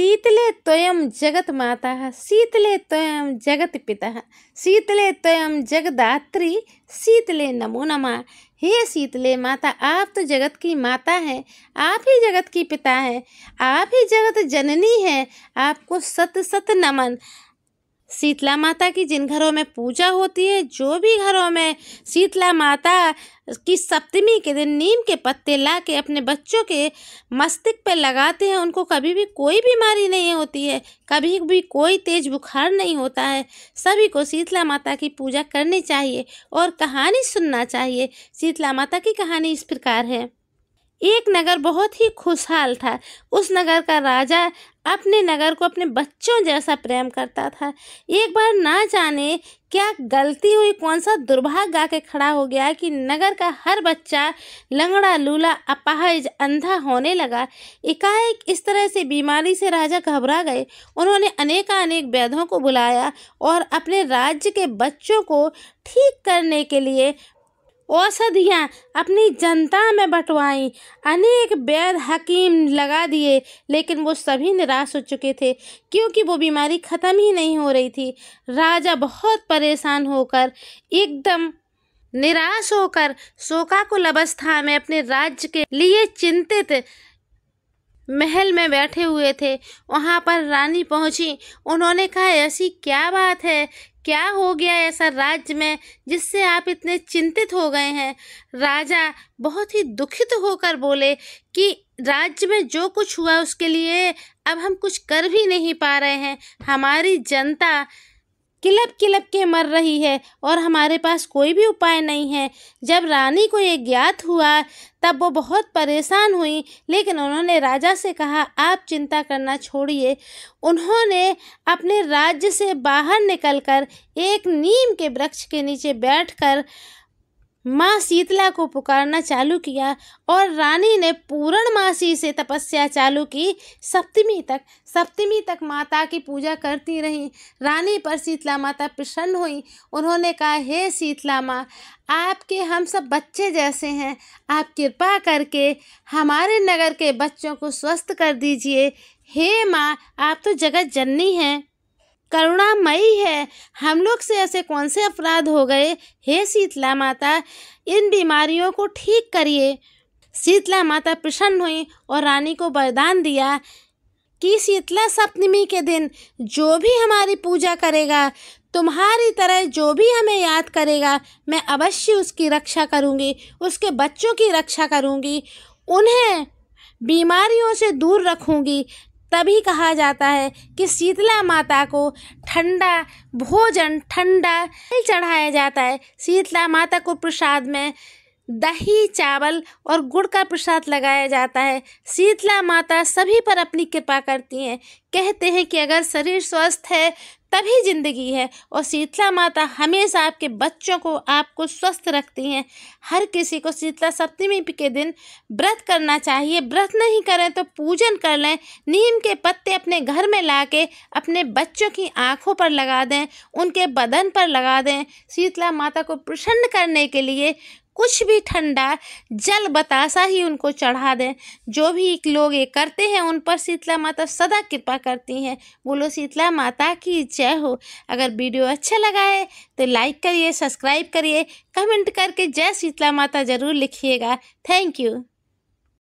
शीतले त्वयं जगत माता शीतले त्वयं जगत पिता शीतले त्वयं जगदात्री शीतले नमो नमः। हे शीतले माता, आप तो जगत की माता हैं, आप ही जगत की पिता हैं, आप ही जगत जननी हैं, आपको सत सत नमन। शीतला माता की जिन घरों में पूजा होती है, जो भी घरों में शीतला माता की सप्तमी के दिन नीम के पत्ते ला के अपने बच्चों के मस्तिष्क पे लगाते हैं, उनको कभी भी कोई बीमारी नहीं होती है, कभी भी कोई तेज बुखार नहीं होता है। सभी को शीतला माता की पूजा करनी चाहिए और कहानी सुनना चाहिए। शीतला माता की कहानी इस प्रकार है। एक नगर बहुत ही खुशहाल था। उस नगर का राजा अपने नगर को अपने बच्चों जैसा प्रेम करता था। एक बार ना जाने क्या गलती हुई, कौन सा दुर्भाग्य आके खड़ा हो गया कि नगर का हर बच्चा लंगड़ा लूला अपाहिज अंधा होने लगा। एकाएक इस तरह से बीमारी से राजा घबरा गए। उन्होंने अनेक वैद्यों को बुलाया और अपने राज्य के बच्चों को ठीक करने के लिए औषधियाँ अपनी जनता में बंटवाई। अनेक वैद्य हकीम लगा दिए, लेकिन वो सभी निराश हो चुके थे क्योंकि वो बीमारी ख़त्म ही नहीं हो रही थी। राजा बहुत परेशान होकर, एकदम निराश होकर शोकाकुल अवस्था में अपने राज्य के लिए चिंतित महल में बैठे हुए थे। वहाँ पर रानी पहुँची। उन्होंने कहा, ऐसी क्या बात है, क्या हो गया ऐसा राज्य में जिससे आप इतने चिंतित हो गए हैं। राजा बहुत ही दुखित होकर बोले कि राज्य में जो कुछ हुआ उसके लिए अब हम कुछ कर भी नहीं पा रहे हैं। हमारी जनता किलप के मर रही है और हमारे पास कोई भी उपाय नहीं है। जब रानी को ये ज्ञात हुआ तब वो बहुत परेशान हुई, लेकिन उन्होंने राजा से कहा, आप चिंता करना छोड़िए। उन्होंने अपने राज्य से बाहर निकलकर एक नीम के वृक्ष के नीचे बैठकर माँ शीतला को पुकारना चालू किया और रानी ने पूर्णमासी से तपस्या चालू की। सप्तमी तक माता की पूजा करती रही। रानी पर शीतला माता प्रसन्न हुई। उन्होंने कहा, हे शीतला माँ, आपके हम सब बच्चे जैसे हैं, आप कृपा करके हमारे नगर के बच्चों को स्वस्थ कर दीजिए। हे माँ, आप तो जगत जननी हैं, करुणामयी है, हम लोग से ऐसे कौन से अपराध हो गए। हे शीतला माता, इन बीमारियों को ठीक करिए। शीतला माता प्रसन्न हुई और रानी को वरदान दिया कि शीतला सप्तमी के दिन जो भी हमारी पूजा करेगा, तुम्हारी तरह जो भी हमें याद करेगा, मैं अवश्य उसकी रक्षा करूँगी, उसके बच्चों की रक्षा करूँगी, उन्हें बीमारियों से दूर रखूँगी। तभी कहा जाता है कि शीतला माता को ठंडा भोजन, ठंडा चढ़ाया जाता है। शीतला माता को प्रसाद में दही, चावल और गुड़ का प्रसाद लगाया जाता है। शीतला माता सभी पर अपनी कृपा करती हैं। कहते हैं कि अगर शरीर स्वस्थ है तभी जिंदगी है, और शीतला माता हमेशा आपके बच्चों को, आपको स्वस्थ रखती हैं। हर किसी को शीतला सप्तमी के दिन व्रत करना चाहिए। व्रत नहीं करें तो पूजन कर लें। नीम के पत्ते अपने घर में लाके अपने बच्चों की आँखों पर लगा दें, उनके बदन पर लगा दें। शीतला माता को प्रसन्न करने के लिए कुछ भी ठंडा जल बतासा ही उनको चढ़ा दें। जो भी लोग ये करते हैं उन पर शीतला माता सदा कृपा करती हैं। बोलो शीतला माता की जय हो। अगर वीडियो अच्छा लगा है तो लाइक करिए, सब्सक्राइब करिए, कमेंट करके जय शीतला माता ज़रूर लिखिएगा। Thank you.